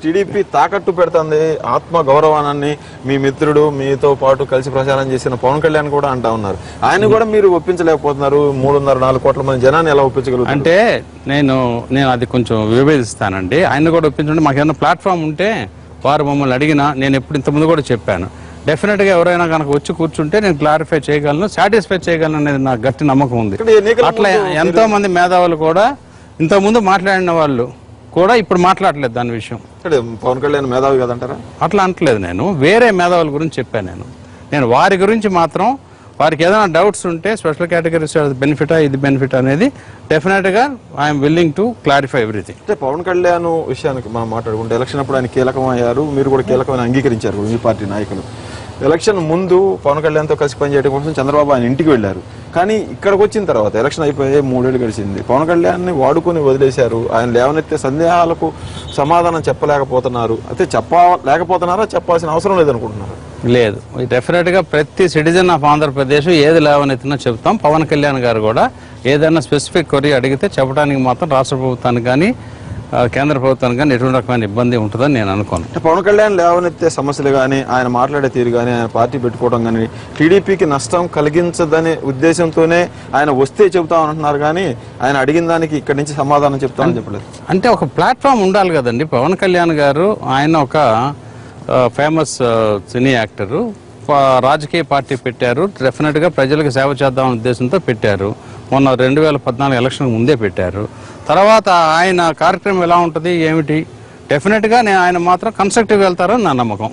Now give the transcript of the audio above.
TDP తాకట్టు పెడుతుంది ఆత్మ గౌరవాన్ని. మీ మిత్రుడు మీతో పాటు కలిసి ప్రచారం చేసిన పవన్ కళ్యాణ్ కూడా అంటా ఉన్నారు. ఆయన కూడా మీరు ఒప్పించలేకపోతున్నారు. 3.5-4 కోట్ల మంది జనాన్ని ఎలా ఒప్పించగలుగుతారు? అంటే నేను అది కొంచెం విభేదిస్తానండి. ఆయన కూడా ఒప్పించండి. మాకు ఏమైనా ప్లాట్ఫామ్ ఉంటే వారు మమ్మల్ని అడిగినా, నేను ఎప్పుడు ఇంతకుముందు కూడా చెప్పాను, డెఫినెట్గా ఎవరైనా కనుక వచ్చి కూర్చుంటే నేను క్లారిఫై చేయగలను, సాటిస్ఫై చేయగలను అనేది నాకు గట్టి నమ్మకం ఉంది. అట్లా ఎంతో మంది మేధావులు కూడా ఇంతకుముందు మాట్లాడిన వాళ్ళు కూడా ఇప్పుడు మాట్లాడలేదు దాని విషయం. పవన్ కళ్యాణ్ మేధావి కదంటారా? అట్లా అంటలేదు. నేను వేరే మేధావుల గురించి చెప్పాను. నేను వారి గురించి మాత్రం వారికి ఏదైనా డౌట్స్ ఉంటే స్పెషల్ కేటగిరీస్ బెనిఫిటా ఇది బెనిఫిట్ అనేది డెఫినెట్గా I'm willing to clarify everything. అంటే పవన్ కళ్యాణ్ విషయానికి మనం మాట్లాడుకుంటే ఎలక్షన్ అప్పుడు ఆయన కీలకమయ్యారు, మీరు కూడా కీలకమైన అంగీకరించారు మీ పార్టీ నాయకులు. ఎలక్షన్ ముందు పవన్ కళ్యాణ్తో కలిసి పనిచేయడం కోసం చంద్రబాబు ఆయన ఇంటికి వెళ్ళారు. కానీ ఇక్కడికి వచ్చిన తర్వాత ఎలక్షన్ అయిపోయి 3 ఏళ్ళు గడిచింది. పవన్ కళ్యాణ్ని వాడుకొని వదిలేశారు. ఆయన లేవనెత్తే సందేహాలకు సమాధానం చెప్పలేకపోతున్నారు. అయితే చెప్పలేకపోతున్నారా, చెప్పాల్సిన అవసరం లేదనుకుంటున్నారు? లేదు, డెఫినెట్గా ప్రతి సిటిజన్ ఆఫ్ ఆంధ్రప్రదేశ్ ఏది లేవనెత్తినా చెప్తాం. పవన్ కళ్యాణ్ గారు కూడా ఏదైనా స్పెసిఫిక్ కొరి అడిగితే చెప్పడానికి మాత్రం రాష్ట్ర ప్రభుత్వానికి కానీ కేంద్ర ప్రభుత్వానికి కానీ ఎటువంటి రకమైన ఇబ్బంది ఉంటుందని నేను అనుకోను. పవన్ కళ్యాణ్ లేవనెత్తే సమస్యలు కానీ, ఆయన మాట్లాడే తీరు కానీ, ఆయన పార్టీ పెట్టుకోవడం కానీ టీడీపీకి నష్టం కలిగించదనే ఉద్దేశంతోనే ఆయన వస్తే చెబుతామంటున్నారు. కానీ ఆయన అడిగిన దానికి ఇక్కడి నుంచి సమాధానం చెప్తామని చెప్పలేదు. అంటే ఒక ప్లాట్ఫామ్ ఉండాలి కదండి. పవన్ కళ్యాణ్ గారు ఆయన ఒక ఫేమస్ సినీ యాక్టరు, రాజకీయ పార్టీ పెట్టారు. డెఫినెట్గా ప్రజలకు సేవ చేద్దామనే ఉద్దేశంతో పెట్టారు. మొన్న 2014 ఎలక్షన్ ముందే పెట్టారు. తర్వాత ఆయన కార్యక్రమం ఎలా ఉంటుంది ఏమిటి, డెఫినెట్గా ఆయన మాత్రం కన్స్ట్రక్టివ్ వెళ్తారని నా నమ్మకం.